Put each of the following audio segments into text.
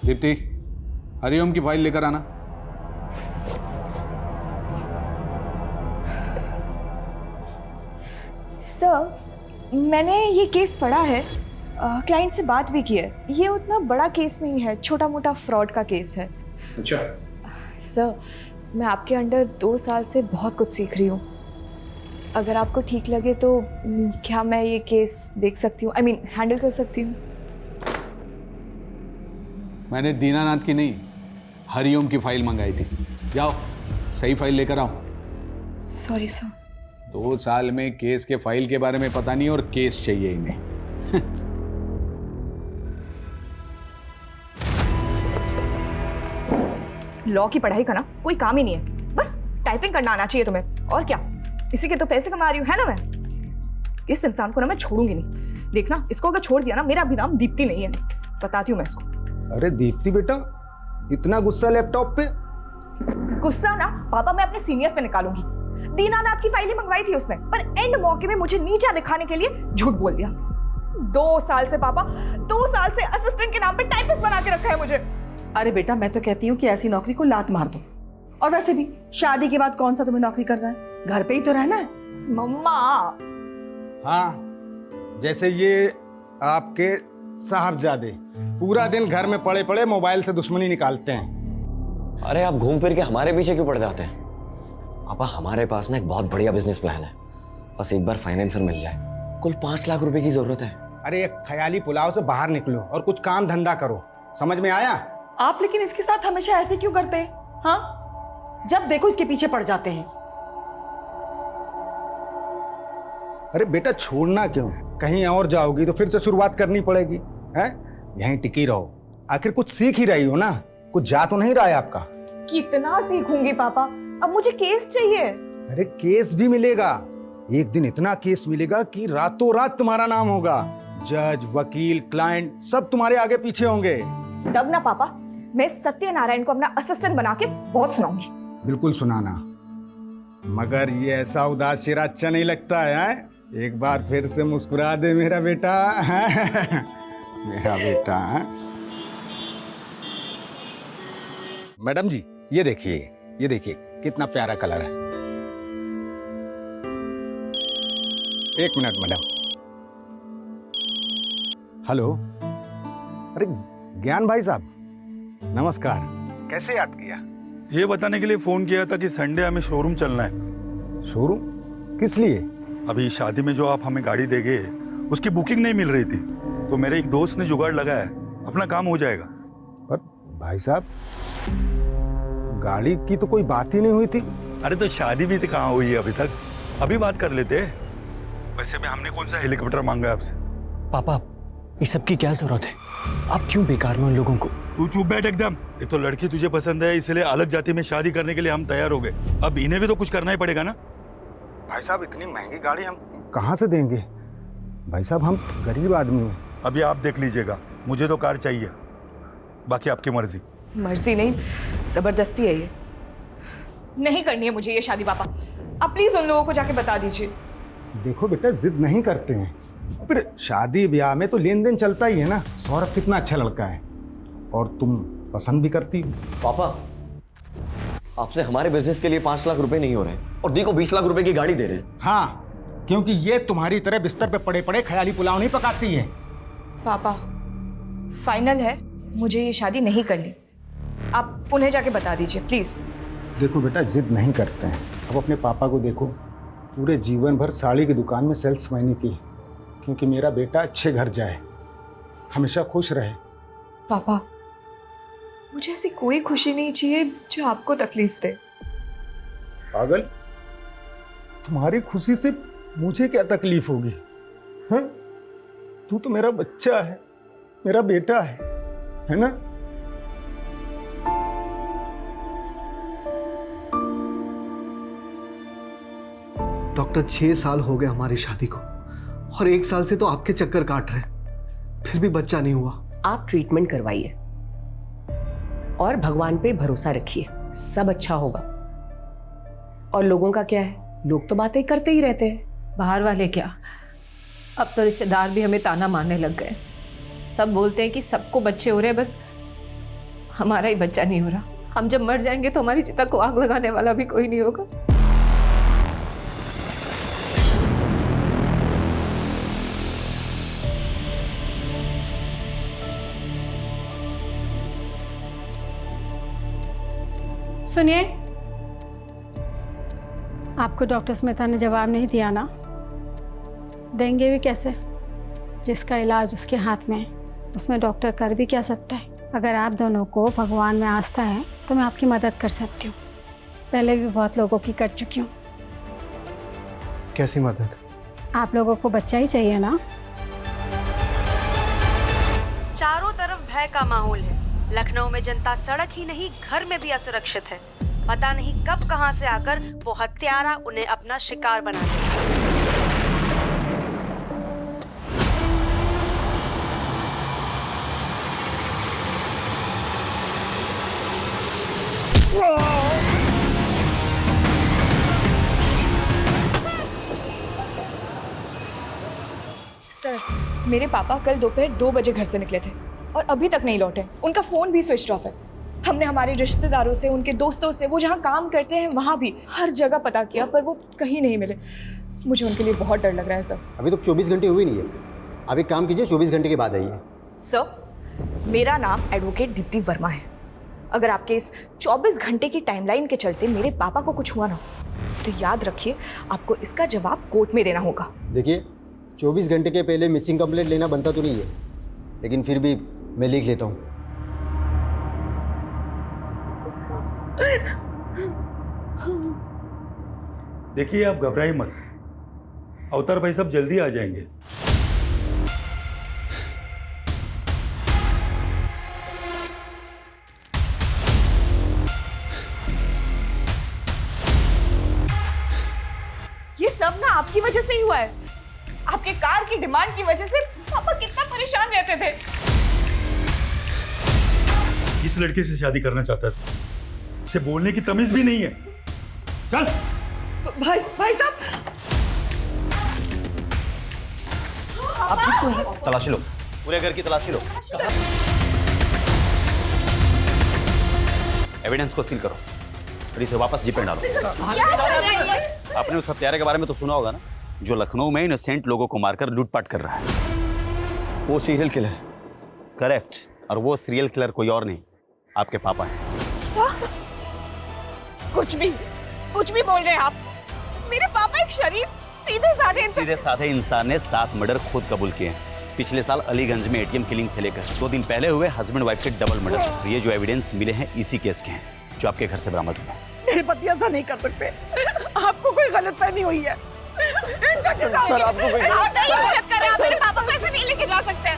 दीप्ति, हरिओम की फाइल लेकर आना। सर, मैंने ये केस पढ़ा है, क्लाइंट से बात भी की है। ये उतना बड़ा केस नहीं है, छोटा मोटा फ्रॉड का केस है। अच्छा। सर, मैं आपके अंडर 2 साल से बहुत कुछ सीख रही हूँ। अगर आपको ठीक लगे तो क्या मैं ये केस देख सकती हूँ, हैंडल कर सकती हूँ? मैंने दीनानाथ की नहीं, हरिओम की फाइल मंगाई थी। जाओ, सही फाइल लेकर आओ। Sorry sir. 2 साल में केस के फाइल के बारे में पता नहीं और केस चाहिए इन्हें। लॉ की पढ़ाई का ना कोई काम ही नहीं है, बस टाइपिंग करना आना चाहिए तुम्हें, और क्या। इसी के तो पैसे कमा रही हूँ, है ना। मैं इस इंसान को ना मैं छोड़ूंगी नहीं। देखना, इसको अगर छोड़ दिया ना, मेरा भी नाम दीप्ति नहीं है। बताती हूँ मैं इसको। अरे दीप्ति बेटा, इतना गुस्सा लैपटॉप पे? गुस्सा ना पापा मैं अपने सीनियर्स पे निकालूंगी। दीनानाथ की फाइलें मंगवाई थी उसने, पर एंड मौके में मुझे नीचा दिखाने के लिए झूठ बोल दिया। 2 साल से पापा, 2 साल से असिस्टेंट के नाम पे टाइपिस्ट बना के रखा है मुझे। अरे बेटा, मैं तो कहती हूँ कि ऐसी नौकरी को लात मार दो। और वैसे भी शादी के बाद कौन सा तुम्हें नौकरी करना है, घर पे ही तो रहना है। मम्मा। हाँ, जैसे ये आपके साहबजादे पूरा दिन घर में पड़े पड़े मोबाइल से दुश्मनी निकालते हैं। अरे आप घूम फिर के हमारे पीछे क्यों पड़ जाते हैं? पापा, हमारे पास ना एक बहुत बढ़िया बिजनेस प्लान है, बस एक बार फाइनेंसर मिल जाए। कुल 5 लाख रुपए की जरूरत है। अरे एक ख्याली पुलाव से बाहर निकलो और कुछ काम धंधा करो, समझ में आया? आप लेकिन इसके साथ हमेशा ऐसे क्यों करते हैं? हाँ, जब देखो इसके पीछे पड़ जाते हैं। अरे बेटा, छोड़ना क्यों? कहीं और जाओगी तो फिर से शुरुआत करनी पड़ेगी, हैं? यहीं टिकी रहो, आखिर कुछ सीख ही रही हो ना, कुछ जा तो नहीं रहा है आपका। कितना सीखूंगी पापा, अब मुझे केस चाहिए। अरे केस भी मिलेगा, एक दिन इतना केस मिलेगा कि रातों रात तुम्हारा नाम होगा। जज, वकील, क्लाइंट सब तुम्हारे आगे पीछे होंगे। तब ना पापा, मैं सत्यनारायण को अपना असिस्टेंट बना के बहुत सुनाऊंगी। बिल्कुल सुनाना, मगर ये ऐसा उदास चेहरा अच्छा नहीं लगता है। एक बार फिर से मुस्कुरा दे मेरा बेटा। मेरा बेटा। मैडम जी, ये देखिए कितना प्यारा कलर है। 1 मिनट मैडम। हेलो, अरे ज्ञान भाई साहब, नमस्कार। कैसे याद किया? ये बताने के लिए फोन किया था कि संडे हमें शोरूम चलना है। शोरूम? किस लिए? अभी शादी में जो आप हमें गाड़ी देंगे उसकी बुकिंग नहीं मिल रही थी, तो मेरे एक दोस्त ने जुगाड़ लगाया है, अपना काम हो जाएगा। पर भाई साहब, गाड़ी की तो कोई बात ही नहीं हुई थी। अरे तो शादी भी तो कहाँ हुई है अभी तक, अभी बात कर लेते हैं। वैसे भी हमने कौन सा हेलीकॉप्टर मांगा है आपसे? पापा, इस सब की क्या जरूरत है? आप क्यों बेकार में उन लोगों को? तू चुप बैठ एकदम। एक तो लड़की तुझे पसंद है, इसलिए अलग जाति में शादी करने के लिए हम तैयार हो गए। अब इन्हें भी तो कुछ करना ही पड़ेगा ना। भाई साहब, इतनी महंगी गाड़ी हम कहाँ से देंगे? भाई साहब, हम गरीब आदमी हैं। अभी आप देख लीजिएगा, मुझे तो कार चाहिए, बाकी आपकी मर्जी। मर्जी नहीं, जबरदस्ती है ये। नहीं करनी है मुझे ये शादी पापा, आप प्लीज उन लोगों को जाके बता दीजिए। देखो बेटा, जिद नहीं करते हैं, फिर शादी ब्याह में तो लेन देन चलता ही है ना। सौरभ कितना अच्छा लड़का है और तुम पसंद भी करती हो। पापा, आपसे हमारे बिजनेस के लिए 5 लाख रुपए नहीं हो रहे और दी को 20 लाख रुपए की गाड़ी दे रहे हैं। हाँ, क्योंकि ये तुम्हारी तरह बिस्तर पे पड़े पड़े ख्याली पुलाव नहीं पकाती है। पापा, फाइनल है, मुझे ये शादी नहीं करनी। आप उन्हें जाके बता दीजिए प्लीज। देखो बेटा, जिद नहीं करते हैं। अब अपने पापा को देखो, पूरे जीवन भर साड़ी की दुकान में सेल्समैनी की, क्योंकि मेरा बेटा अच्छे घर जाए, हमेशा खुश रहे। पापा, मुझे ऐसी कोई खुशी नहीं चाहिए जो आपको तकलीफ दे। पागल, तुम्हारी खुशी से मुझे क्या तकलीफ होगी? हाँ, तू तो मेरा बच्चा है, मेरा बेटा है ना? डॉक्टर, 6 साल हो गए हमारी शादी को और 1 साल से तो आपके चक्कर काट रहे, फिर भी बच्चा नहीं हुआ। आप ट्रीटमेंट करवाइए और भगवान पे भरोसा रखिए, सब अच्छा होगा। और लोगों का क्या है, लोग तो बातें करते ही रहते हैं। बाहर वाले क्या, अब तो रिश्तेदार भी हमें ताना मारने लग गए। सब बोलते हैं कि सबको बच्चे हो रहे हैं, बस हमारा ही बच्चा नहीं हो रहा। हम जब मर जाएंगे तो हमारी चिता को आग लगाने वाला भी कोई नहीं होगा। सुनिए, आपको डॉक्टर स्मिता ने जवाब नहीं दिया ना? देंगे भी कैसे? जिसका इलाज उसके हाथ में है, उसमें डॉक्टर कर भी क्या सकता है? अगर आप दोनों को भगवान में आस्था है तो मैं आपकी मदद कर सकती हूँ। पहले भी बहुत लोगों की कर चुकी हूँ। कैसी मदद? आप लोगों को बच्चा ही चाहिए ना? चारों तरफ भय का माहौल है। लखनऊ में जनता सड़क ही नहीं घर में भी असुरक्षित है। पता नहीं कब कहां से आकर वो हत्यारा उन्हें अपना शिकार बना ले। सर, मेरे पापा कल दोपहर 2 बजे घर से निकले थे और अभी तक नहीं लौटे। उनका फ़ोन भी स्विच ऑफ है। हमने हमारे रिश्तेदारों से, उनके दोस्तों से, वो जहाँ काम करते हैं वहाँ भी हर जगह पता किया, पर वो कहीं नहीं मिले। मुझे उनके लिए बहुत डर लग रहा है सर। अभी तो 24 घंटे हुए नहीं है। आप एक काम कीजिए, 24 घंटे के बाद आइए। सर, मेरा नाम एडवोकेट दीप्ति वर्मा है। अगर आपके इस 24 घंटे की टाइमलाइन के चलते मेरे पापा को कुछ हुआ ना, तो याद रखिए आपको इसका जवाब कोर्ट में देना होगा। देखिए, 24 घंटे के पहले मिसिंग कंप्लेंट लेना बनता तो नहीं है, लेकिन फिर भी मैं लिख लेता हूँ। देखिए, आप घबराइए मत। अवतार भाई सब जल्दी आ जाएंगे। ये सब ना आपकी वजह से ही हुआ है। आपके कार की डिमांड की वजह से पापा कितना परेशान रहते थे। इस लड़के से शादी करना चाहता था, इसे बोलने की तमीज भी नहीं है। चल भाई साहब, तलाशी लो, पूरे घर की तलाशी लो। एविडेंस को सील करो और इसे वापस जीप में डालो। आपने उस हत्यारे के बारे में तो सुना होगा ना, जो लखनऊ में इनोसेंट लोगों को मारकर लूटपाट कर रहा है। वो सीरियल किलर। करेक्ट। और वो सीरियल किलर कोई और नहीं, आपके पापा हैं। कुछ भी बोल रहे हैं आप। मेरे पापा एक शरीफ सीधे साधे इंसान ने 7 मर्डर खुद कबूल किए हैं। पिछले साल अलीगंज में एटीएम किलिंग से लेकर 2 दिन पहले हुए हस्बैंड वाइफ के डबल मर्डर। ये जो एविडेंस मिले हैं इसी केस के हैं, जो आपके घर से बरामद हुए। मेरे पति ऐसा नहीं कर सकते। आपको कोई गलतफहमी हुई है। सर, आपको कोई गलत कर रहे हैं। मेरे पापा को ऐसे नहीं लेके जा सकते।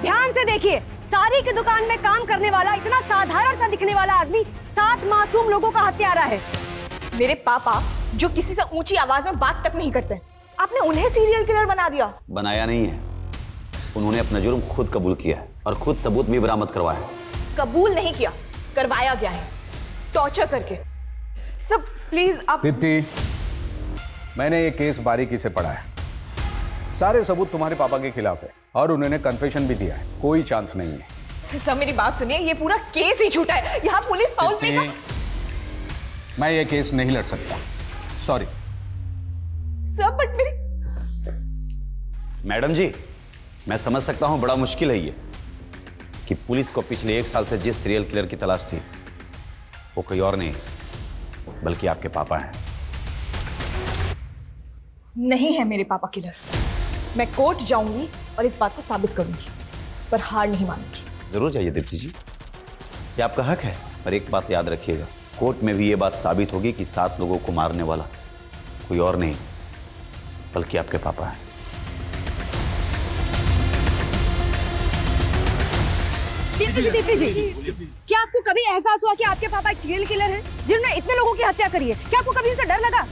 ध्यान से देखिए, सारी की दुकान में काम करने वाला इतना साधारण सा दिखने वाला आदमी 7 मासूम लोगों का हत्यारा है। मेरे पापा जो किसी से ऊंची आवाज में बात तक नहीं करते, आपने उन्हें सीरियल किलर बना दिया। बनाया नहीं है, उन्होंने अपना जुर्म खुद कबूल किया है और खुद सबूत भी बरामद करवाया है। कबूल नहीं किया, करवाया गया है, टॉर्चर करके। सब प्लीज आप। दीप्ति, मैंने ये केस बारीकी से पढ़ा है। सारे सबूत तुम्हारे पापा के खिलाफ है और उन्होंने कन्फेशन भी दिया है। कोई चांस नहीं है। सब मेरी बात सुनिए, ये पूरा केस ही झूठा है। यहाँ पुलिस फाउल प्ले का। मैं ये केस नहीं लड़ सकता, सॉरी। सब बट मेरी। मैडम जी, मैं समझ सकता हूं बड़ा मुश्किल है ये कि पुलिस को पिछले 1 साल से जिस सीरियल किलर की तलाश थी वो कोई और नहीं बल्कि आपके पापा हैं। नहीं है मेरे पापा किलर। मैं कोर्ट जाऊंगी और इस बात को साबित करूंगी, पर हार नहीं मानूंगी। जरूर जाइए दीप्ति जी, ये आपका हक है। पर एक बात याद रखिएगा, कोर्ट में भी ये बात साबित होगी कि 7 लोगों को मारने वाला कोई और नहीं बल्कि आपके पापा हैं। दीप्ति जी, क्या आपको कभी एहसास हुआ कि आपके पापा एक सीरियल किलर हैं जिन्होंने इतने लोगों की हत्या करी है? क्या आपको कभी उनसे डर लगा?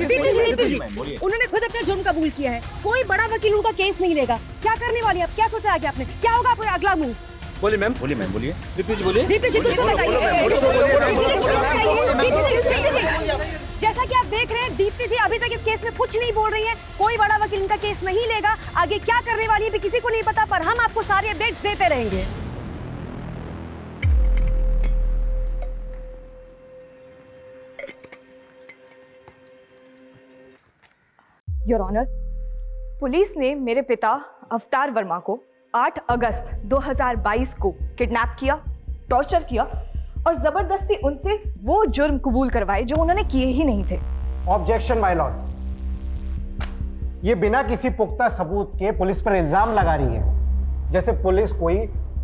दीप्ति जी, उन्होंने खुद अपना जुर्म कबूल किया है। कोई बड़ा वकील उनका केस नहीं लेगा। क्या करने वाली आप? क्या सोचा है कि आपने? क्या होगा आपका अगला मूव? बोलिए मैम, बोलिए। दीप्ति जी बोलिए। दीप्ति जी कुछ तो बताइए। जैसा कि आप देख रहे हैं, दीप्ति जी अभी तक इस केस में कुछ नहीं बोल रही हैं। कोई बड़ा वकील इनका केस नहीं लेगा। आगे क्या करने वाली है भी किसी को नहीं पता, पर हम आपको सारे अपडेट्स देते रहेंगे। योर ऑनर, पुलिस ने मेरे पिता अवतार वर्मा को 8 अगस्त 2022 को किडनैप किया, टॉर्चर किया और जबरदस्ती उनसे वो जुर्म कबूल करवाए जो उन्होंने किए ही नहीं थे। ऑब्जेक्शन माय लॉर्ड, ये बिना किसी पुख्ता सबूत के पुलिस पर इल्जाम लगा रही है, जैसे पुलिस कोई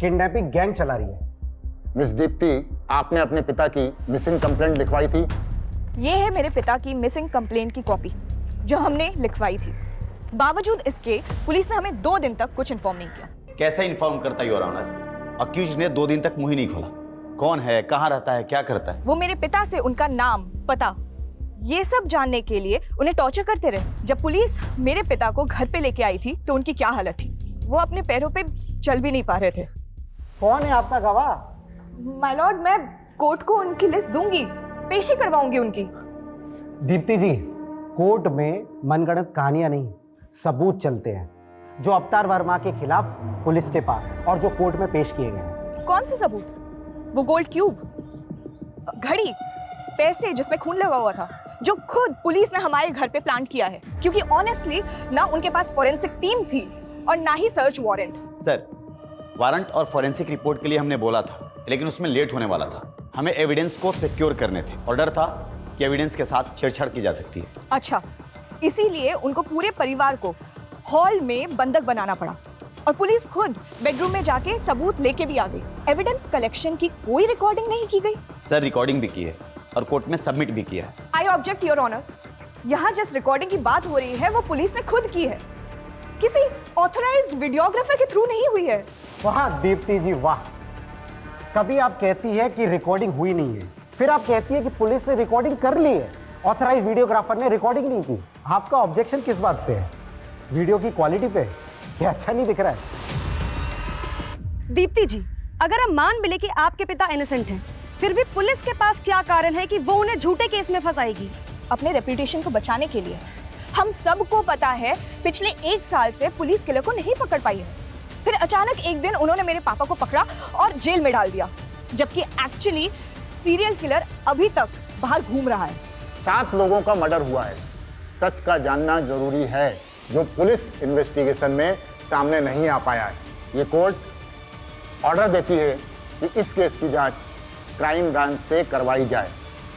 किडनैपिंग गैंग चला रही है। मिस दीप्ति, आपने अपने पिता की मिसिंग कंप्लेंट लिखवाई थी? ये है मेरे पिता की मिसिंग कंप्लेंट की कॉपी जो हमने लिखवाई थी। बावजूद इसके पुलिस ने हमें 2 दिन तक कुछ इन्फॉर्म नहीं किया। कैसे इन्फॉर्म करता योर ऑनर? अक्यूज ने 2 दिन तक मुंह ही नहीं खोला। कौन है, कहाँ रहता है, क्या करता है? वो मेरे पिता से उनका नाम, पता, ये सब जानने के लिए उन्हें टॉर्चर करते रहे। जब पुलिस मेरे पिता को घर पे लेके आई थी तो उनकी क्या हालत थी? वो अपने पैरों पे चल भी नहीं पा रहे थे। कौन है आपका गवाह? माय लॉर्ड, मैं कोर्ट को उनकी लिस्ट दूंगी, पेशी करवाऊंगी उनकी। दीप्ति जी, कोर्ट में मनगढ़ंत कहानियां नहीं, सबूत चलते हैं जो अवतार वर्मा के खिलाफ पुलिस के पास है और जो कोर्ट में पेश किए गए हैं। कौन से सबूत? वो गोल्ड क्यूब, घड़ी, पैसे जिसमें खून लगा हुआ था, जो खुद पुलिस ने हमारे घर पे प्लांट किया है, क्योंकि ऑनेस्टली ना उनके पास फॉरेंसिक टीम थी और ना ही सर्च वारंट। सर, वारंट और फॉरेंसिक रिपोर्ट के लिए हमने बोला था, लेकिन उसमें लेट होने वाला था। हमें एविडेंस को सिक्योर करने थे और डर था कि एविडेंस के साथ छेड़छाड़ की जा सकती है। अच्छा, इसीलिए उनको पूरे परिवार को हॉल में बंधक बनाना पड़ा और पुलिस खुद बेडरूम में जाके सबूत लेके भी आ गई। एविडेंस कलेक्शन की कोई रिकॉर्डिंग नहीं की गई। सर, रिकॉर्डिंग भी की है और कोर्ट में सबमिट भी किया है। I object your honour. यहाँ जिस रिकॉर्डिंग की बात हो रही है वो पुलिस ने खुद की है, किसी ऑथराइज्ड वीडियोग्राफर के थ्रू नहीं हुई है। वाह दीप्ति जी वाह, कभी आप कहती है कि रिकॉर्डिंग हुई नहीं है, फिर आप कहती है कि पुलिस ने रिकॉर्डिंग कर ली है, ऑथराइज्ड वीडियोग्राफर ने रिकॉर्डिंग नहीं की। आपका ऑब्जेक्शन किस बात पे है? वीडियो की क्वालिटी पे? क्या अच्छा नहीं दिख रहा है? दीप्ति जी, अगर हम मान भी ले कि आपके पिता इनोसेंट हैं, फिर भी पुलिस के पास क्या कारण है कि वो उन्हें झूठे केस में फंसाएगी? अपने रेपुटेशन को बचाने के लिए। हम सबको पता है पिछले 1 साल से पुलिस किलर को नहीं पकड़ पाई है। फिर अचानक एक दिन उन्होंने मेरे पापा को पकड़ा और जेल में डाल दिया, जबकि एक्चुअली सीरियल किलर अभी तक बाहर घूम रहा है। 7 लोगों का मर्डर हुआ है। सच का जानना जरूरी है, जो पुलिस इन्वेस्टिगेशन में सामने नहीं आ पाया है। ये कोर्ट ऑर्डर देती है कि इस केस की जांच क्राइम ब्रांच से करवाई जाए,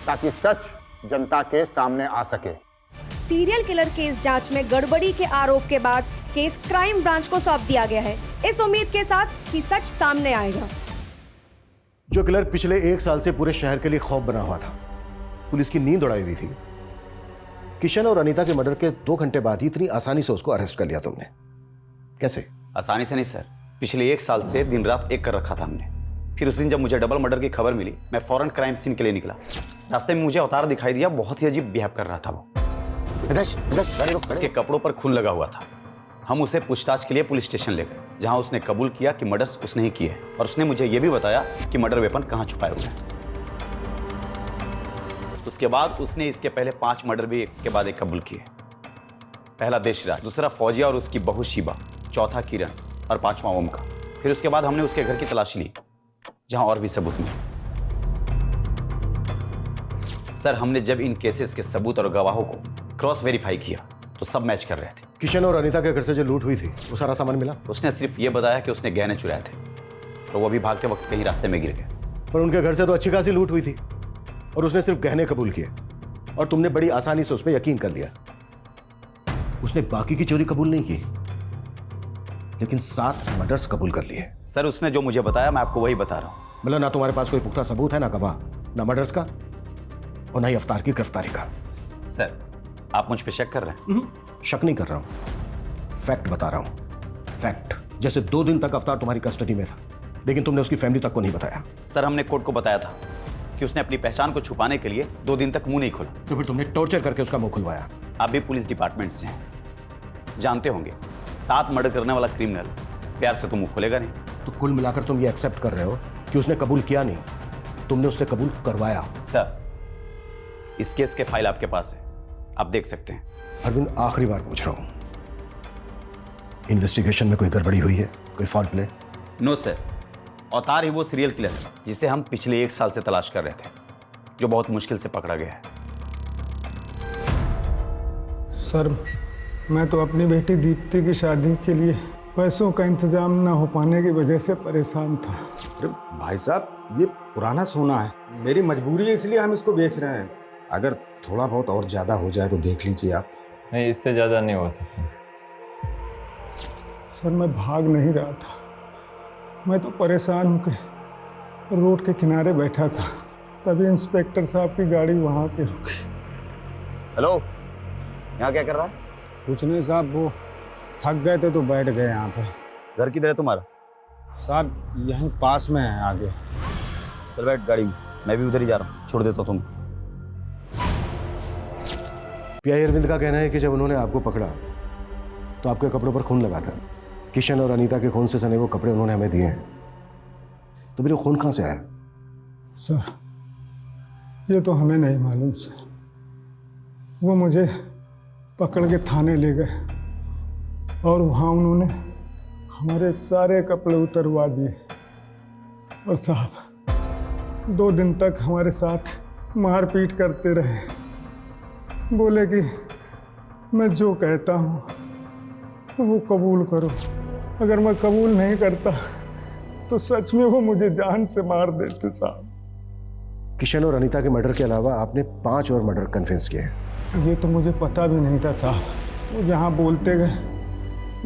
ताकि सच जनता के सामने आ सके। सीरियल किलर केस जांच में गड़बड़ी के आरोप के बाद केस क्राइम ब्रांच को सौंप दिया गया है, इस उम्मीद के साथ कि सच सामने आएगा। जो किलर पिछले 1 साल से पूरे शहर के लिए खौफ बना हुआ था, पुलिस की नींद उड़ाई हुई थी, किशन और अनीता के मर्डर के 2 घंटे बाद ही इतनी आसानी से उसको अरेस्ट कर लिया तुमने। कैसे? आसानी से नहीं सर, पिछले 1 साल से दिन रात एक कर रखा था हमने। फिर उस दिन जब मुझे डबल मर्डर की खबर मिली, मैं फौरन क्राइम सीन के लिए निकला। रास्ते में मुझे अवतार दिखाई दिया, बहुत ही अजीब बिहेव कर रहा था वो। उसके कपड़ों पर खून लगा हुआ था। हम उसे पूछताछ के लिए पुलिस स्टेशन ले गए, जहां उसने कबूल किया कि मर्डर्स उसने ही किए और उसने मुझे यह भी बताया कि मर्डर वेपन कहां छुपाए हुए हैं। उसके बाद उसने इसके पहले 5 मर्डर भी एक के बाद एक कबूल किए। पहला देशराज, दूसरा फौजिया और उसकी बहू शिबा, चौथा किरण और 5वां ओमका। फिर उसके बाद हमने उसके घर की तलाशी ली, जहां और भी सबूत मिले। सर, हमने जब इन केसेस के सबूत और गवाहों को क्रॉस वेरीफाई किया तो सब मैच कर रहे थे। किशन और अनीता के घर से जो लूट हुई थी, वो सारा सामान मिला? उसने सिर्फ ये बताया कि उसने गहने चुराए थे, तो वो अभी भागते वक्त कहीं रास्ते में गिर गए। पर उनके घर से तो अच्छी खासी लूट हुई थी और उसने सिर्फ गहने कबूल किए और तुमने बड़ी आसानी से उस पर यकीन कर लिया। उसने बाकी की चोरी कबूल नहीं की, लेकिन 7 मर्डर्स कबूल कर लिए। सर, उसने जो मुझे बताया मैं आपको वही बता रहा हूं। मतलब ना तुम्हारे पास कोई पुख्ता सबूत है, ना गवाह, ना मर्डर्स का और ना ही अवतार की गिरफ्तारी का। सर, आप मुझ पे शक कर रहे हैं? शक नहीं कर रहा हूं, फैक्ट बता रहा हूं। फैक्ट। जैसे 2 दिन तक अवतार तुम्हारी कस्टडी में था, लेकिन तुमने उसकी फैमिली तक को नहीं बताया। सर हमने कोर्ट को बताया था कि उसने अपनी पहचान को छुपाने के लिए 2 दिन तक मुंह नहीं खोला। तो फिर तुमने टॉर्चर करके उसका मुंह खुलवाया। आप भी पुलिस डिपार्टमेंट से हैं, जानते होंगे 7 मर्डर करने वाला क्रिमिनल प्यार से तो मुंह खोलेगा नहीं। तो कुल मिलाकर तुम ये एक्सेप्ट कर रहे हो कि उसने कबूल किया नहीं, तुमने उससे कबूल करवाया। सर इस केस के फाइल आपके पास है, आप देख सकते हैं। अरविंद आखिरी बार पूछ रहा हूं, इन्वेस्टिगेशन में कोई गड़बड़ी हुई है, कोई फॉल प्ले? नो सर, अवतार ही वो सीरियल किलर है जिसे हम पिछले 1 साल से तलाश कर रहे थे, जो बहुत मुश्किल से पकड़ा गया है। सर मैं तो अपनी बेटी दीप्ति की शादी के लिए पैसों का इंतजाम ना हो पाने की वजह से परेशान था। अरे भाई साहब ये पुराना सोना है, मेरी मजबूरी है इसलिए हम इसको बेच रहे हैं। अगर थोड़ा बहुत और ज़्यादा हो जाए तो देख लीजिए आप। नहीं, इससे ज़्यादा नहीं हो सकता। सर मैं भाग नहीं रहा था, मैं तो परेशान होकर रोड के किनारे बैठा था, तभी इंस्पेक्टर साहब की गाड़ी वहाँ के रुकी। हेलो, यहाँ क्या कर रहा है? कुछ नहीं साहब, वो थक गए थे तो बैठ गए यहाँ पे। घर किधर है तुम्हारा? साहब यहीं पास में है आगे। चल बैठ गाड़ी में, मैं भी उधर ही जा रहा हूँ, छोड़ देता तुम। पीआई अरविंद का कहना है कि जब उन्होंने आपको पकड़ा तो आपके कपड़ों पर खून लगा था। किशन और अनीता के खून से सने वो कपड़े उन्होंने हमें दिए हैं, तो फिर वो खून कहाँ से आया? सर ये तो हमें नहीं मालूम सर, वो मुझे पकड़ के थाने ले गए और वहाँ उन्होंने हमारे सारे कपड़े उतरवा दिए और साहब 2 दिन तक हमारे साथ मारपीट करते रहे। बोले कि मैं जो कहता हूँ वो कबूल करो, अगर मैं कबूल नहीं करता तो सच में वो मुझे जान से मार देते साहब। किशन और अनीता के मर्डर के अलावा आपने 5 और मर्डर कन्फेस किए। ये तो मुझे पता भी नहीं था साहब, वो जहाँ बोलते गए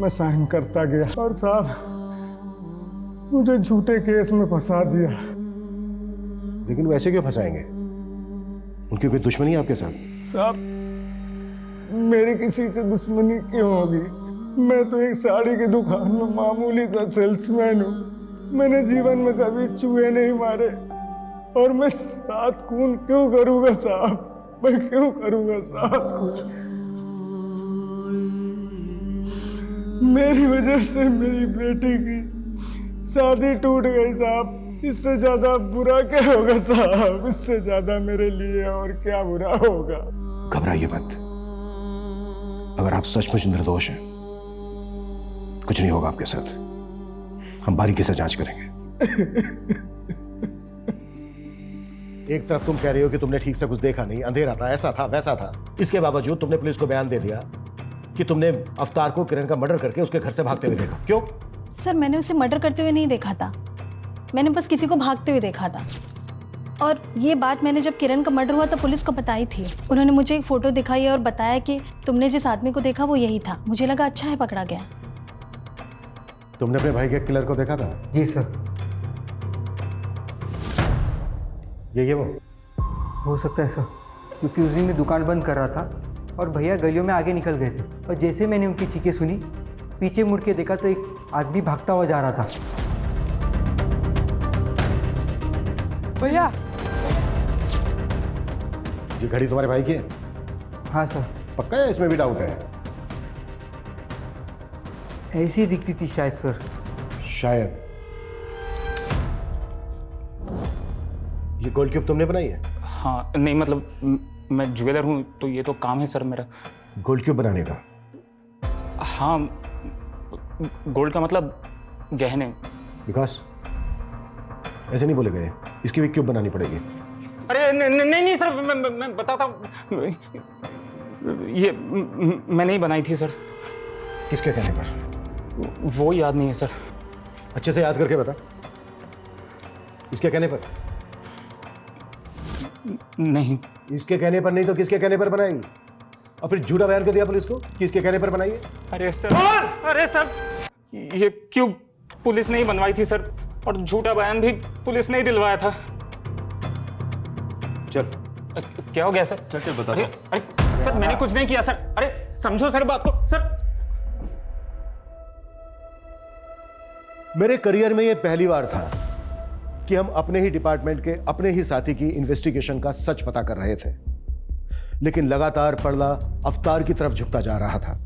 मैं साइन करता गया और साहब मुझे झूठे केस में फंसा दिया। लेकिन वो ऐसे क्यों फंसाएंगे? उनकी कोई दुश्मनी है आपके साथ? साहब मेरी किसी से दुश्मनी क्यों होगी? मैं तो एक साड़ी की दुकान में मामूली सा सेल्समैन हूँ, मैंने जीवन में कभी चूहे नहीं मारे और मैं 7 खून क्यों करूँगा साहब, मैं क्यों करूँगा 7 खून? मेरी वजह से मेरी बेटी की शादी टूट गई साहब, इससे ज्यादा बुरा क्या होगा साहब? इससे ज्यादा मेरे लिए और क्या बुरा होगा? घबराइए मत, अगर आप सचमुच निर्दोष हैं कुछ नहीं होगा आपके साथ, हम बारीकी से जांच करेंगे। एक तरफ तुम कह रहे हो कि तुमने ठीक से कुछ देखा नहीं, अंधेरा था, ऐसा था वैसा था, इसके बावजूद तुमने पुलिस को बयान दे दिया कि तुमने अवतार को किरण का मर्डर करके उसके घर से भागते हुए देखा। क्यों? सर मैंने उसे मर्डर करते हुए नहीं देखा था, मैंने बस किसी को भागते हुए देखा था। और ये बात मैंने जब किरण का मर्डर हुआ तो पुलिस को बताई थी, उन्होंने मुझे एक फ़ोटो दिखाई और बताया कि तुमने जिस आदमी को देखा वो यही था। मुझे लगा अच्छा है पकड़ा गया। तुमने अपने भाई के किलर को देखा था? जी सर। ये वो हो सकता है सर, क्योंकि उस दिन मैं दुकान बंद कर रहा था और भैया गलियों में आगे निकल गए थे और जैसे मैंने उनकी चीखें सुनी पीछे मुड़ के देखा तो एक आदमी भागता हुआ जा रहा था। भैया ये घड़ी तुम्हारे भाई की है? हाँ सर। पक्का है? इसमें भी डाउट है? ऐसी ही दिखती थी शायद सर। शायद। ये गोल्ड क्यूब तुमने बनाई है? हाँ नहीं मतलब मैं ज्वेलर हूँ तो ये तो काम है सर मेरा। गोल्ड क्यूब बनाने का? हाँ गोल्ड का मतलब गहने। विकास ऐसे नहीं बोले गए, इसकी भी क्यूब बनानी पड़ेगी। अरे नहीं सर, मैं बताता हूँ, ये मैं नहीं बनाई थी सर। किसके कहने पर? वो याद नहीं है सर। अच्छे से याद करके बता। इसके कहने पर? नहीं। इसके कहने पर नहीं तो किसके कहने पर बनाई? और फिर झूठा बयान कर दिया पुलिस को कि इसके कहने पर बनाई है? अरे सर, अरे सर ये क्यों पुलिस ने ही बनवाई थी सर, और झूठा बयान भी पुलिस ने ही दिलवाया था। चल। क्या हो गया सर? चल बता। अरे सर मैंने कुछ नहीं किया सर। अरे समझो सर बात को सर। मेरे करियर में यह पहली बार था कि हम अपने ही डिपार्टमेंट के अपने ही साथी की इन्वेस्टिगेशन का सच पता कर रहे थे, लेकिन लगातार पर्दा अवतार की तरफ झुकता जा रहा था।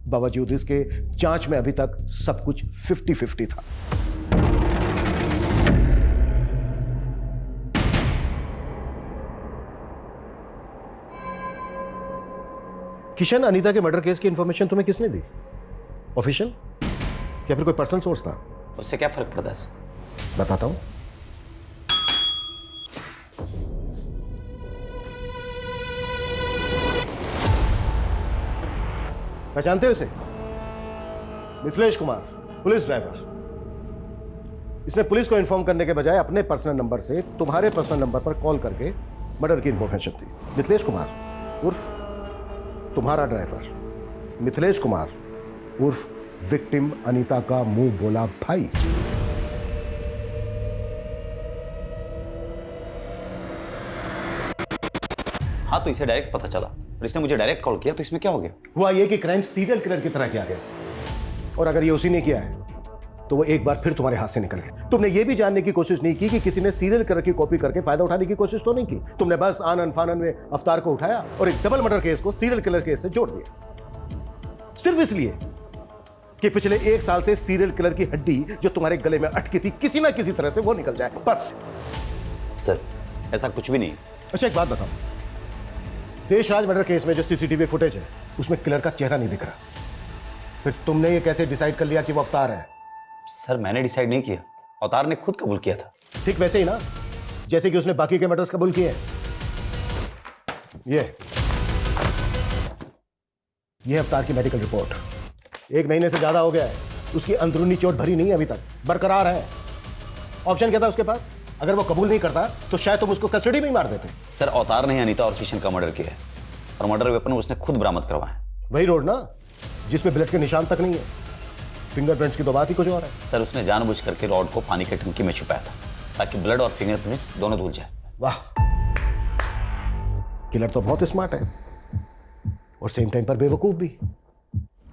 बावजूद इसके जांच में अभी तक सब कुछ 50-50 था। किशन, अनीता के मर्डर केस की इंफॉर्मेशन तुम्हें किसने दी? ऑफिशियल या फिर कोई पर्सनल सोर्स था? उससे क्या फर्क पड़ता है सर? बताता हूं। पहचानते हो इसे? Mithilesh Kumar, police driver. इसने पुलिस को इन्फॉर्म करने के बजाय अपने पर्सनल नंबर से तुम्हारे पर्सनल नंबर पर कॉल करके मर्डर की इंफॉर्मेशन दी। मिथिलेश कुमार उर्फ तुम्हारा ड्राइवर, मिथिलेश कुमार उर्फ विक्टिम अनीता का मुंह बोला भाई। हाँ, तो इसे डायरेक्ट पता चला और इसने मुझे डायरेक्ट कॉल किया, तो इसमें क्या हो गया? हुआ ये कि क्राइम सीरियल किलर की तरह किया गया, और अगर ये उसी ने किया है तो वो एक बार फिर तुम्हारे हाथ से निकल गया। तुमने ये भी जानने की कोशिश नहीं की कि किसी ने सीरियल किलर की कॉपी करके फायदा उठाने की कोशिश तो नहीं की। तुमने बस आनन फानन में अवतार को उठाया और एक डबल मर्डर केस को सीरियल किलर केस से जोड़ दिया, सिर्फ इसलिए कि पिछले 1 साल से सीरियल किलर की हड्डी जो तुम्हारे गले में अटकी थी किसी ना किसी तरह से वो निकल जाए, बस। सर, ऐसा कुछ भी नहीं। अच्छा, एक बात बताओ, देशराज मर्डर केस में जो सीसीटीवी फुटेज है उसमें किलर का चेहरा नहीं दिख रहा, फिर तुमने ये कैसे डिसाइड कर लिया कि वो अवतार है? सर, मैंने डिसाइड नहीं किया, अवतार ने खुद कबूल किया था। ठीक वैसे ही ना, जैसे कि उसने बाकी के मर्डर्स कबूल किए। ये अवतार की मेडिकल रिपोर्ट 1 महीने से ज्यादा हो गया है, उसकी अंदरूनी चोट भरी नहीं है, अभी तक बरकरार है। ऑप्शन क्या था उसके पास? अगर वो कबूल नहीं करता तो शायद तुम उसको कस्टडी में ही मार देते। सर, अवतार ने अनीता और किशन का मर्डर किया है और मर्डर वेपन उसने खुद बरामद करवाया। वही रोड ना जिसमें ब्लड के निशान तक नहीं है, फिंगरप्रिंट्स की तो बात ही कुछ और है। सर, उसने जानबूझ करके रॉड को पानी की टंकी में छुपाया था ताकि ब्लड और फिंगरप्रिंट्स दोनों धुल जाए। वाह, किलर तो बहुत स्मार्ट है और सेम टाइम पर बेवकूफ भी,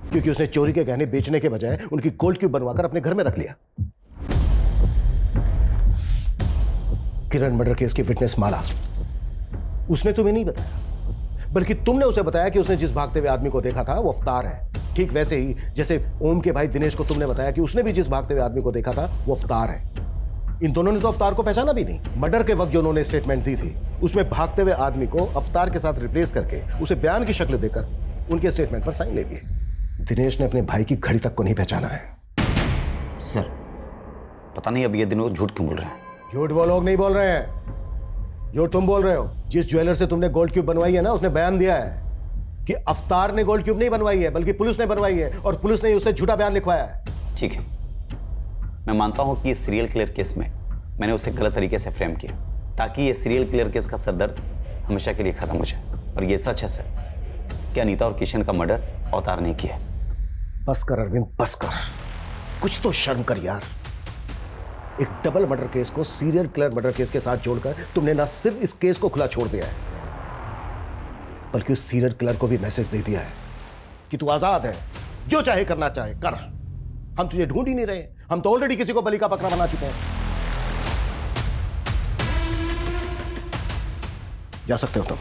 क्योंकि उसने चोरी के गहने बेचने के बजाय उनकी गोल्ड क्यूब बनवाकर अपने घर में रख लिया। किरण मर्डर केस की विटनेस माला, उसने तुम्हें नहीं बताया, बल्कि तुमने उसे बताया कि उसने जिस भागते हुए आदमी को देखा था वो अवतार है। ठीक वैसे ही जैसे ओम के भाई दिनेश को तुमने बताया कि उसने भी जिस भागते हुए आदमी को देखा था वो अवतार है। इन दोनों ने तो अवतार को पहचाना भी नहीं। मर्डर के वक्त जो उन्होंने स्टेटमेंट दी थी उसमें भागते हुए आदमी को अवतार के साथ रिप्लेस करके उसे बयान की शक्ल देकर उनके स्टेटमेंट पर साइन ले लिए। दिनेश ने अपने भाई की घड़ी तक को नहीं पहचाना है। सर, पता नहीं अब ये दिन वो झूठ क्यों बोल रहे हैं। झूठ वो लोग नहीं बोल रहे हैं, जो तुम बोल रहे हो। जिस ज्वेलर से तुमने गोल्ड क्यूब बनवाई है ना, उसने बयान दिया है कि अवतार ने गोल्ड क्यूब नहीं बनवाई है, बल्कि पुलिस ने बनवाई है, और पुलिस ने उससे झूठा बयान लिखवाया है। ठीक है, मैं मानता हूं कि इस सीरियल किलर केस में मैंने उसे गलत तरीके से फ्रेम किया ताकि ये सीरियल किलर केस का सरदर्द हमेशा के लिए खत्म हो जाए। और ये सच है सर कि अनीता और किशन का मर्डर अवतार ने किया। बस कर अरविंद, बस कर, कुछ तो शर्म कर यार। एक डबल मर्डर केस को सीरियल किलर मर्डर केस के साथ जोड़कर तुमने ना सिर्फ इस केस को खुला छोड़ दिया है, बल्कि उस सीरियल किलर को भी मैसेज दे दिया है कि तू आजाद है, जो चाहे करना चाहे कर, हम तुझे ढूंढ ही नहीं रहे, हम तो ऑलरेडी किसी को बलि का बकरा बना चुके हैं। जा सकते हो तुम,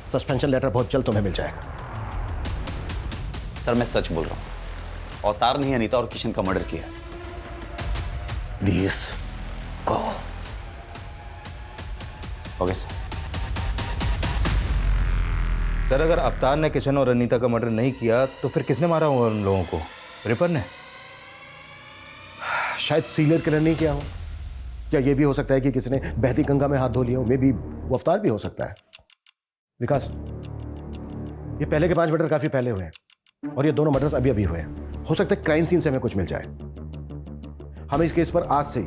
सस्पेंशन लेटर बहुत जल्द तुम्हें मिल जाएगा। सर, मैं सच बोल रहा हूं, अवतार ने ही अनीता और किशन का मर्डर किया। Please go. Okay sir. Sir, अगर अवतार ने किशन और अनीता का मर्डर नहीं किया तो फिर किसने मारा होगा उन लोगों को? रिपर ने? शायद सीरियल किलर नहीं किया हो। क्या ये भी हो सकता है कि किसी ने बहती गंगा में हाथ धो लिया हो? मे बी वो अवतार भी हो सकता है। विकास, ये पहले के 5 मर्डर काफी पहले हुए हैं और ये दोनों मर्डर्स अभी अभी हुए हैं। हो सकता है क्राइम सीन से हमें कुछ मिल जाए। हमें इस केस पर आज से ही,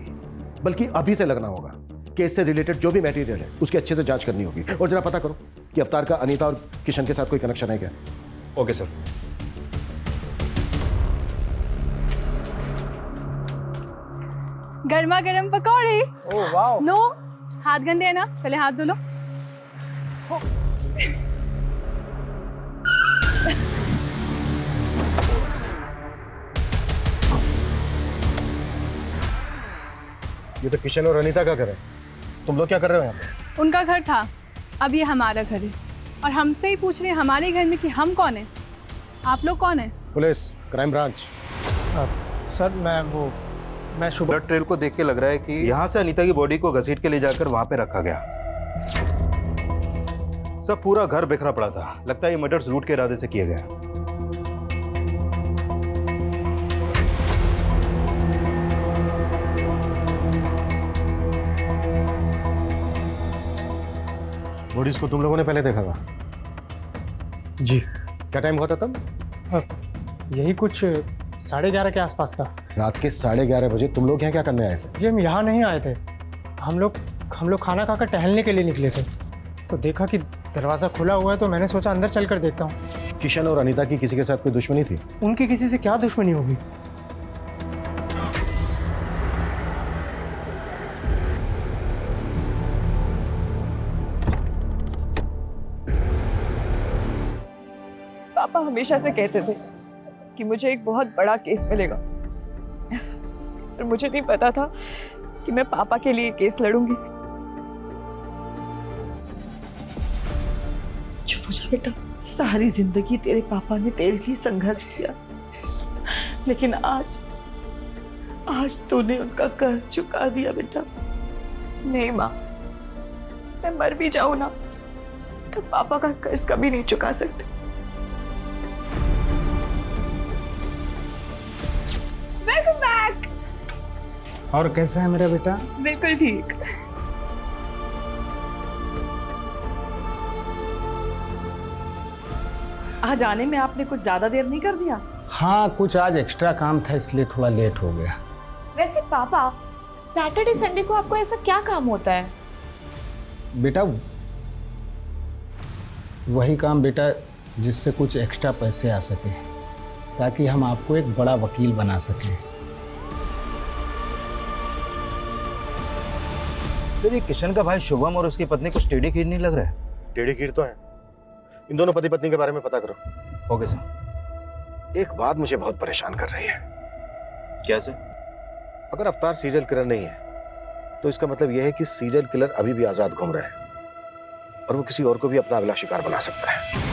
बल्कि अभी से लगना होगा। केस से रिलेटेड जो भी मटेरियल है उसकी अच्छे से जांच करनी होगी, और जरा पता करो कि अवतार का अनीता और किशन के साथ कोई कनेक्शन है क्या। Okay sir. गर्मा गर्म पकौड़े। ओह वाह। लो, हाथ गंदे है ना, पहले हाथ धो लो। ये तो किशन और अनीता का घर है। तुम लोग क्या कर रहे हो यहाँ पे? उनका घर था, अब ये हमारा घर है। और हमसे ही पूछ रहे हैं हमारे घर में कि हम कौन हैं? आप लोग कौन हैं? Police, crime branch. सर मैं शुभ ब्लड ट्रेल को देख के लग रहा है कि यहाँ से अनीता की बॉडी को घसीट के ले जाकर वहां पे रखा गया। सब पूरा घर बिखरा पड़ा था। लगता है ये मर्डर लूट के इरादे से किया गया। बॉडीज को तुम लोगों ने पहले देखा था? जी। क्या टाइम हुआ था तब? यही कुछ 11:30 के आसपास का। रात के 11:30 बजे तुम लोग यहाँ क्या करने आए थे? जी हम यहाँ नहीं आए थे। हम लोग खाना खाकर टहलने के लिए निकले थे, तो देखा कि दरवाज़ा खुला हुआ है, तो मैंने सोचा अंदर चलकर देखता हूँ। किशन और अनीता की किसी के साथ कोई दुश्मनी थी? उनकी किसी से क्या दुश्मनी होगी? पापा हमेशा से कहते थे कि मुझे एक बहुत बड़ा केस मिलेगा, पर मुझे नहीं पता था कि मैं पापा के लिए केस लड़ूंगी। चुप हो जा बेटा, सारी जिंदगी तेरे पापा ने तेरे लिए संघर्ष किया, लेकिन आज तूने उनका कर्ज चुका दिया बेटा। नहीं माँ, मैं मर भी जाऊं ना तो पापा का कर्ज कभी नहीं चुका सकती। Welcome back. और कैसा है मेरा बेटा? बिल्कुल ठीक। आज आने में आपने कुछ ज्यादा देर नहीं कर दिया? हाँ, कुछ आज एक्स्ट्रा काम था इसलिए थोड़ा लेट हो गया। वैसे पापा, सैटरडे संडे को आपको ऐसा क्या काम होता है? बेटा वही काम बेटा जिससे कुछ एक्स्ट्रा पैसे आ सके, ताकि हम आपको एक बड़ा वकील बना सकें। सर, ये किशन का भाई शुभम और उसकी पत्नी कुछ टेढ़ी खीर नहीं लग रहा है? टेढ़ी खीर तो है। इन दोनों पति पत्नी के बारे में पता करो। Okay sir. एक बात मुझे बहुत परेशान कर रही है। क्या सर? अगर अवतार सीरियल किलर नहीं है तो इसका मतलब यह है कि सीरियल किलर अभी भी आजाद घूम रहा है और वो किसी और को भी अपना अगला शिकार बना सकता है।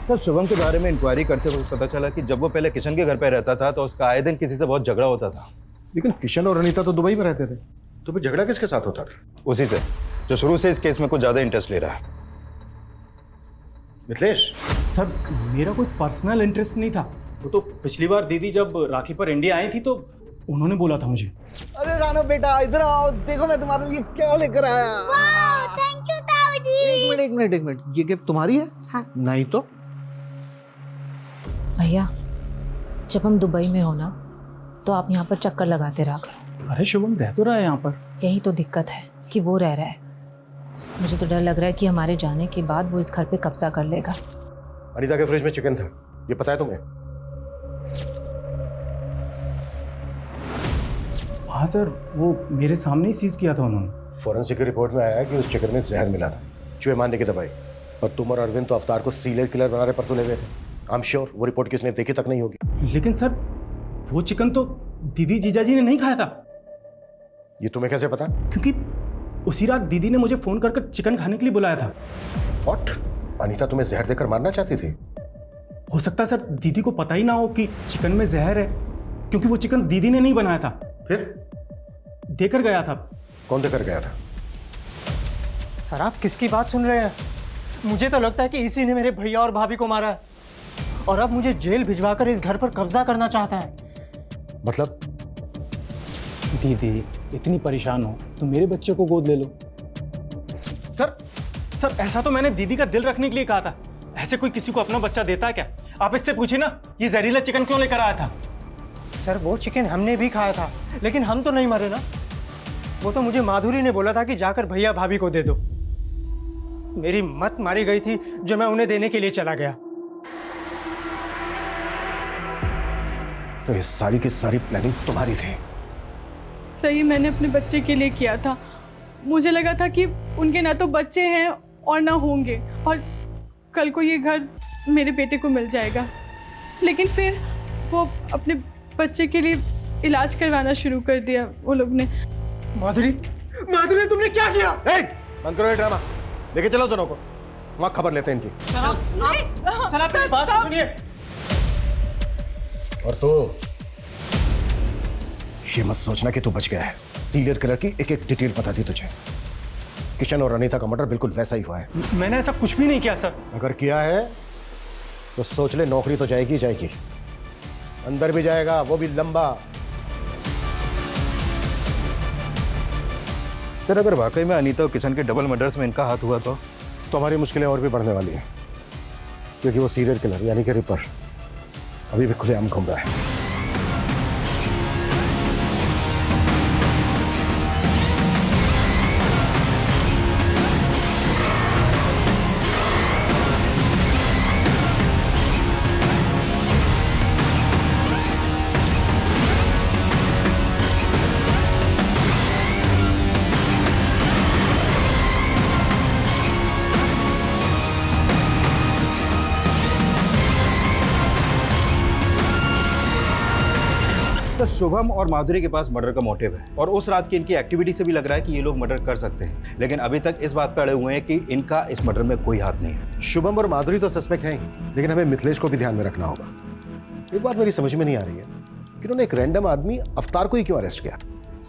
सर, शुभम के बारे में इंक्वायरी करते हुए पता चला कि जब वो पहले किशन के घर पे रहता था तो उसका आए दिन किसी से बहुत झगड़ा होता था। लेकिन किशन और अनीता तो दुबई में रहते थे, तो फिर झगड़ा किसके साथ होता था? उसी से, जो शुरू से इस केस में कुछ ज्यादा इंटरेस्ट ले रहा है। मिथिलेश, सर मेरा कोई पर्सनल इंटरेस्ट नहीं था। वो तो पिछली बार दीदी जब राखी पर इंडिया आई थी तो उन्होंने बोला था मुझे। अरे राणा बेटा इधर आओ, देखो मैं तुम्हारे लिए क्या लेकर आया। थैंक यू ताऊ जी। एक मिनट, ये गिफ्ट तुम्हारी है? हाँ। नहीं तो भैया, जब हम दुबई में हो ना तो आप यहाँ पर चक्कर लगाते रहा करो। अरे शुभम रह तो रहा है यहाँ पर। यही तो दिक्कत है कि वो रह रहा है। मुझे तो डर लग रहा है कि हमारे जाने के बाद वो इस घर पे कब्जा कर लेगा। अनीता के फ्रिज में चिकन था, ये पता है तुम्हें? हाँ सर, वो मेरे सामने ही सीज किया था उन्होंने। फॉरेंसिक की रिपोर्ट में आया है कि उस चिकन में जहर मिला था, चूहे मारने की दवाई। और तुम और अरविंद तो अवतार को सीरियल किलर बनाने पर तुले हुए थे। आई एम श्योर वो रिपोर्ट किसने देखी तक नहीं होगी। लेकिन सर, वो चिकन तो दीदी जीजाजी ने नहीं खाया था। ये तुम्हें कैसे पता? क्योंकि उसी रात दीदी ने मुझे फोन कर चिकन खाने के लिए बुलाया था। व्हाट? अनीता तुम्हें जहर देकर मारना चाहती थी? हो सकता है सर दीदी को पता ही ना हो कि चिकन में जहर है, क्योंकि वो चिकन दीदी ने नहीं बनाया था। फिर देकर गया था। कौन देकर गया था? सर आप किसकी बात सुन रहे हैं? मुझे तो लगता है कि इसी ने मेरे भैया और भाभी को मारा है और अब मुझे जेल भिजवाकर इस घर पर कब्जा करना चाहता है। मतलब? दीदी इतनी परेशान हो तो मेरे बच्चे को गोद ले लो। सर ऐसा तो मैंने दीदी का दिल रखने के लिए कहा था। ऐसे कोई किसी को अपना बच्चा देता है क्या? आप इससे पूछिए ना, ये जहरीला चिकन क्यों लेकर आया था? सर वो चिकन हमने भी खाया था, लेकिन हम तो नहीं मरे ना। वो तो मुझे माधुरी ने बोला था कि जाकर भैया भाभी को दे दो। मेरी मत मारी गई थी जो मैं उन्हें देने के लिए चला गया। तो ये सारी की सारी प्लानिंग तुम्हारी थी। सही मैंने अपने बच्चे के लिए किया था। मुझे लगा था कि उनके ना तो बच्चे हैं और ना होंगे, और कल को ये घर मेरे बेटे को मिल जाएगा। लेकिन फिर वो अपने बच्चे के लिए इलाज करवाना शुरू कर दिया वो लोग ने। माधुरी, माधुरी तुमने क्या किया? बंद करो ये ड्रामा, लेके चलो दोनों को, वहां खबर लेते हैं इनकी। सर आप मेरी बात तो सुनिए। और तो ये मत सोचना कि तू बच गया है। सीरियल किलर की एक एक डिटेल बता दी तुझे। किशन और अनीता का मर्डर बिल्कुल वैसा ही हुआ है। मैंने ऐसा कुछ भी नहीं किया सर। अगर किया है तो सोच ले, नौकरी तो जाएगी जाएगी, अंदर भी जाएगा, वो भी लंबा। सर अगर वाकई में अनीता और किशन के डबल मर्डर्स में इनका हाथ हुआ तो हमारी मुश्किलें और भी बढ़ने वाली हैं, क्योंकि वो सीरियल किलर यानी कि रिपर अभी भी खुलेआम घूम रहा है। तो शुभम और माधुरी के पास मर्डर का मोटिव है और उस रात की इनकी एक्टिविटी से भी लग रहा है कि ये लोग मर्डर कर सकते हैं, लेकिन अभी तक इस बात पर अड़े हुए हैं कि इनका इस मर्डर में कोई हाथ नहीं है। शुभम और माधुरी तो सस्पेक्ट हैं ही, लेकिन हमें मिथिलेश को भी ध्यान में रखना होगा। एक बात मेरी समझ में नहीं आ रही है कि उन्होंने एक रैंडम आदमी अवतार को ही क्यों अरेस्ट किया।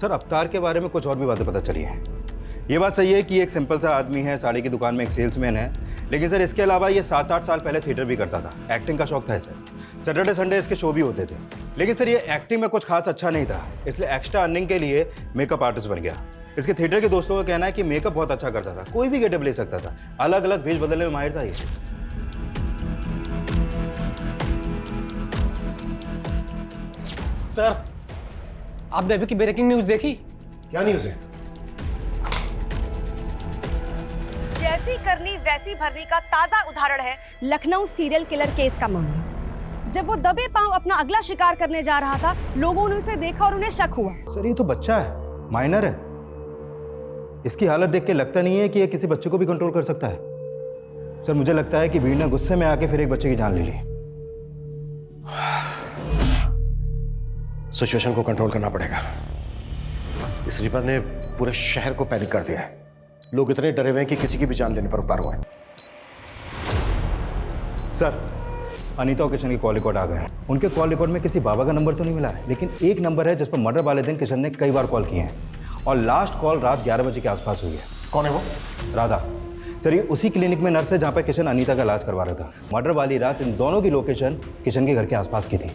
सर अवतार के बारे में कुछ और भी बातें पता चली हैं। ये बात सही है कि एक सिंपल सा आदमी है, साड़ी की दुकान में एक सेल्समैन है, लेकिन सर इसके अलावा ये 7-8 साल पहले थिएटर भी करता था। एक्टिंग का शौक था सर। सैटरडे संडे इसके शो भी होते थे, लेकिन सर ये एक्टिंग में कुछ खास अच्छा नहीं था, इसलिए एक्स्ट्रा अर्निंग के लिए मेकअप आर्टिस्ट बन गया। इसके थिएटर के दोस्तों का कहना है कि मेकअप बहुत अच्छा करता था, कोई भी गेटअप ले सकता था, अलग अलग भेष बदलने में माहिर था ये। सर आपने अभी की ब्रेकिंग न्यूज देखी? क्या न्यूज है? जैसी करनी वैसी भरनी का ताजा उदाहरण है लखनऊ सीरियल किलर केस का मामला। जब वो दबे पांव अपना अगला शिकार करने जा रहा था, लोगों ने उसे देखा और उन्हें शक हुआ। सर ये तो बच्चा है, माइनर है, इसकी हालत देख के लगता नहीं है कि ये किसी बच्चे को भी कंट्रोल कर सकता है। सर मुझे लगता है कि भीड़ ने गुस्से में आके फिर एक बच्चे की जान ले ली। सिचुएशन को कंट्रोल करना पड़ेगा। इस रिपर ने पूरे शहर को पैनिक कर दिया है। लोग इतने डरे हुए हैं कि किसी की भी जान लेने पर उतार हुए हैं। सर अनीता और किशन के कॉल रिकॉर्ड आ गए हैं। उनके कॉल रिकॉर्ड में किसी बाबा का नंबर तो नहीं मिला है, लेकिन एक नंबर है जिस पर मर्डर वाले दिन किशन ने कई बार कॉल किए हैं, और लास्ट कॉल रात 11 बजे के आसपास हुई है। कौन है वो? राधा। सर ये उसी क्लिनिक में नर्स है जहाँ पर किशन अनीता का इलाज करवा रहा था। मर्डर वाली रात इन दोनों की लोकेशन किशन के घर के आसपास की थी।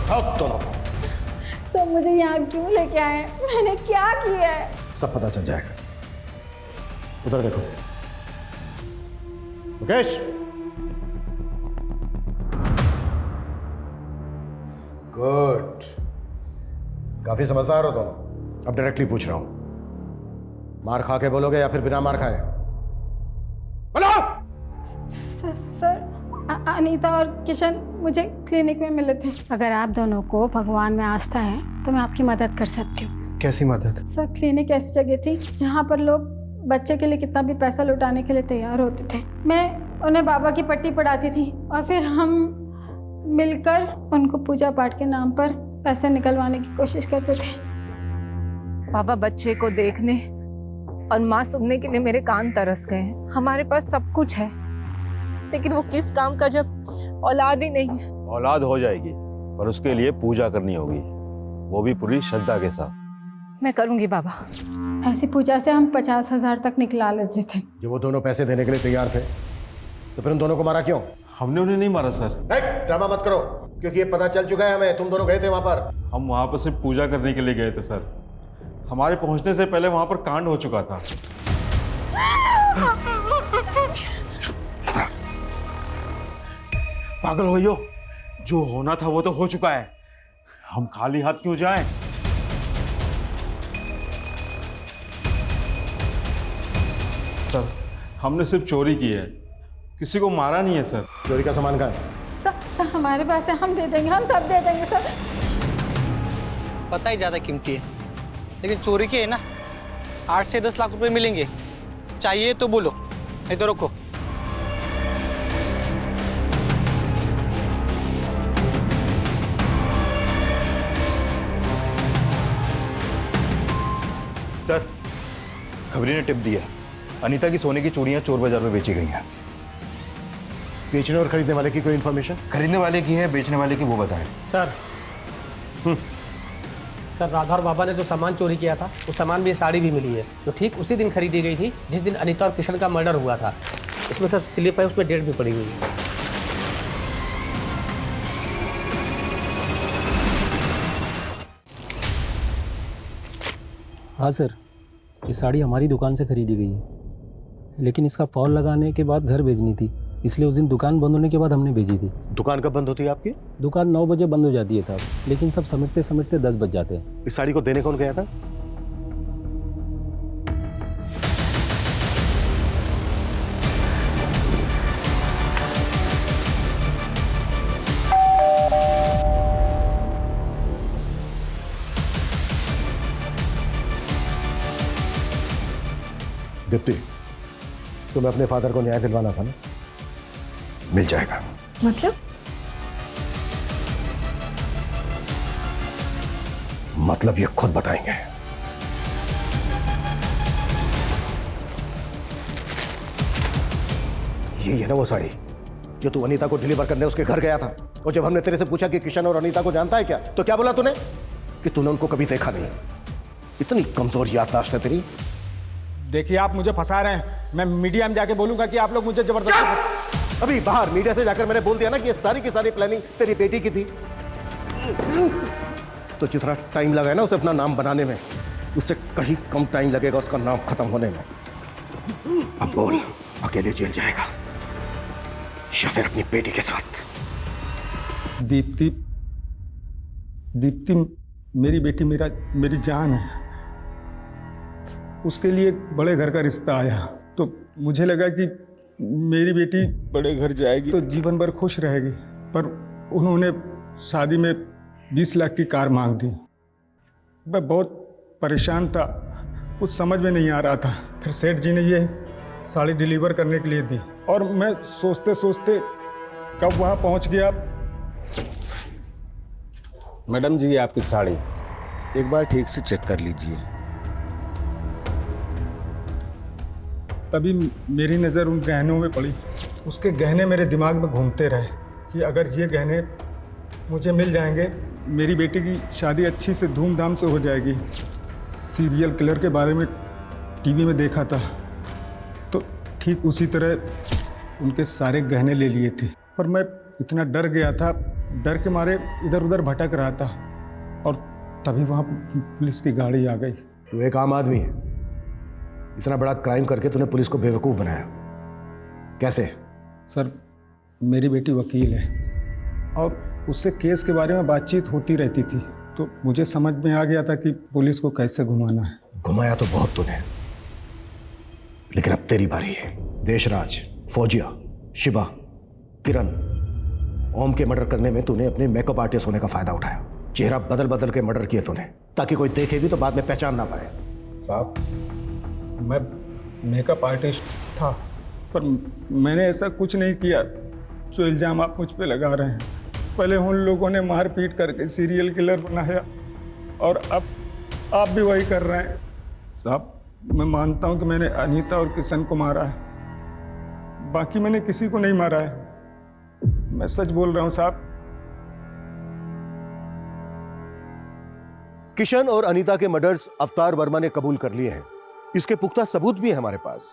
दोनों सर मुझे यहाँ क्यों लेके आए? मैंने क्या किया है? सब पता चल जाएगा। उधर देखो मुकेश। गुड, काफी समझदार हो दोनों। अब डायरेक्टली पूछ रहा हूं, मार खा के बोलोगे या फिर बिना मार खाए? बोलो। सर अनीता और किशन मुझे क्लिनिक में मिले थे। अगर आप दोनों को भगवान में आस्था है तो मैं आपकी मदद कर सकती हूँ। कैसी मदद? सर क्लिनिक ऐसी जगह थी जहाँ पर लोग बच्चे के लिए कितना भी पैसा लुटाने के लिए तैयार होते थे। मैं उन्हें बाबा की पट्टी पढ़ाती थी और फिर हम मिलकर उनको पूजा पाठ के नाम पर पैसे निकलवाने की कोशिश करते थे। पापा बच्चे को देखने और माँ सुनने के लिए मेरे कान तरस गए। हमारे पास सब कुछ है, लेकिन वो किस काम का जब औलाद ही नहीं है। औलाद हो जाएगी, पर उसके लिए पूजा करनी होगी, वो भी पूरी श्रद्धा के साथ। मैं करूंगी बाबा। ऐसी पूजा से हम 50,000 तक निकला लेते थे। जब वो दोनों पैसे देने के लिए तैयार थे तो फिर उन दोनों को मारा क्यों? हमने उन्हें नहीं मारा सर। ड्रामा मत करो, क्योंकि ये पता चल चुका है हमें, तुम दोनों गए थे वहां पर। हम वहां पर सिर्फ पूजा करने के लिए गए थे सर। हमारे पहुंचने से पहले वहां पर कांड हो चुका था। पागल हो यो, जो होना था वो तो हो चुका है, हम खाली हाथ क्यों जाएं? सर हमने सिर्फ चोरी की है, किसी को मारा नहीं है सर। चोरी का सामान कहाँ है? सर पैसा हमारे पास है, हम दे देंगे, हम सब दे देंगे सर। पता ही ज़्यादा कीमती है, लेकिन चोरी की है ना, 8 से 10 लाख रुपए मिलेंगे। चाहिए तो बोलो, नहीं तो रुको। सर, खबरी ने टिप दिया, अनीता की सोने की चूड़ियां चोर बाजार में बेची गई हैं। बेचने और खरीदने वाले की कोई इन्फॉर्मेशन? खरीदने वाले की है, बेचने वाले की वो बताए। सर सर, राधा और बाबा ने जो सामान चोरी किया था, वो सामान भी, साड़ी भी मिली है, जो ठीक उसी दिन खरीदी गई थी जिस दिन अनीता और किशन का मर्डर हुआ था। इसमें सर स्लिप है, उसमें डेट भी पड़ी हुई है। हाँ सर, ये साड़ी हमारी दुकान से खरीदी गई है, लेकिन इसका फॉल लगाने के बाद घर भेजनी थी, इसलिए उस दिन दुकान बंद होने के बाद हमने भेजी थी। दुकान कब बंद होती है आपकी? दुकान 9 बजे बंद हो जाती है साहब, लेकिन सब समेटते समेटते 10 बज जाते हैं। इस साड़ी को देने कौन गया था? दीप्ति, तुम्हें अपने फादर को न्याय दिलवाना था ना? मिल जाएगा। मतलब? मतलब ये खुद बताएंगे। ये है ना वो साड़ी जो तू अनीता को डिलीवर करने उसके घर गया था, और जब हमने तेरे से पूछा कि किशन और अनीता को जानता है क्या, तो क्या बोला तूने? कि तूने उनको कभी देखा नहीं। इतनी कमजोर याददाश्त है तेरी। देखिए, आप मुझे फंसा रहे हैं। मैं मीडिया में जाके बोलूंगा कि आप लोग मुझे जबरदस्ती। अभी बाहर मीडिया से जाकर मैंने बोल दिया ना कि ये सारी की सारी प्लानिंग तेरी बेटी की थी। तो जितना टाइम लगा है ना उसे अपना नाम बनाने में, उससे कहीं कम टाइम लगेगा उसका नाम खत्म होने में। अब बोल, अकेले जेल जाएगा या फिर अपनी बेटी के साथ? दीप्ति, दीप्ति मेरी बेटी मेरी जान है। उसके लिए एक बड़े घर का रिश्ता आया, तो मुझे लगा कि मेरी बेटी बड़े घर जाएगी तो जीवन भर खुश रहेगी, पर उन्होंने शादी में 20 लाख की कार मांग दी। मैं बहुत परेशान था, कुछ समझ में नहीं आ रहा था। फिर सेठ जी ने ये साड़ी डिलीवर करने के लिए दी, और मैं सोचते सोचते कब वहाँ पहुँच गया। मैडम जी, ये आपकी साड़ी एक बार ठीक से चेक कर लीजिए। तभी मेरी नज़र उन गहनों में पड़ी। उसके गहने मेरे दिमाग में घूमते रहे कि अगर ये गहने मुझे मिल जाएंगे, मेरी बेटी की शादी अच्छी से धूमधाम से हो जाएगी। सीरियल किलर के बारे में टीवी में देखा था, तो ठीक उसी तरह उनके सारे गहने ले लिए थे। पर मैं इतना डर गया था, डर के मारे इधर उधर भटक रहा था, और तभी वहाँ पुलिस की गाड़ी आ गई। तू एक आम आदमी है, इतना बड़ा क्राइम करके तूने पुलिस को बेवकूफ़ बनाया, कैसे? सर, मेरी बेटी वकील है, और उससे केस के बारे में बातचीत होती रहती थी, तो मुझे समझ में आ गया था कि पुलिस को कैसे घुमाना है। घुमाया तो बहुत तूने, लेकिन अब तेरी बारी है। देशराज, फौजिया, शिवा, किरण, ओम के मर्डर करने में तूने अपने मेकअप आर्टिस्ट होने का फायदा उठाया। चेहरा बदल बदल के मर्डर किए तूने, ताकि कोई देखे भी तो बाद में पहचान ना पाए। साहब, मैं मेकअप आर्टिस्ट था, पर मैंने ऐसा कुछ नहीं किया जो इल्ज़ाम आप मुझ पे लगा रहे हैं। पहले उन लोगों ने मारपीट करके सीरियल किलर बनाया, और अब आप भी वही कर रहे हैं। साहब, मैं मानता हूं कि मैंने अनीता और किशन को मारा है, बाकी मैंने किसी को नहीं मारा है। मैं सच बोल रहा हूं साहब। किशन और अनीता के मर्डर्स अवतार वर्मा ने कबूल कर लिए हैं, इसके पुख्ता सबूत भी है हमारे पास।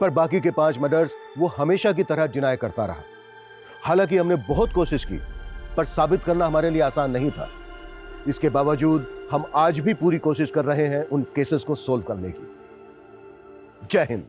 पर बाकी के 5 मर्डर्स वो हमेशा की तरह डिनाई करता रहा। हालांकि हमने बहुत कोशिश की, पर साबित करना हमारे लिए आसान नहीं था। इसके बावजूद हम आज भी पूरी कोशिश कर रहे हैं उन केसेस को सोल्व करने की। जय हिंद।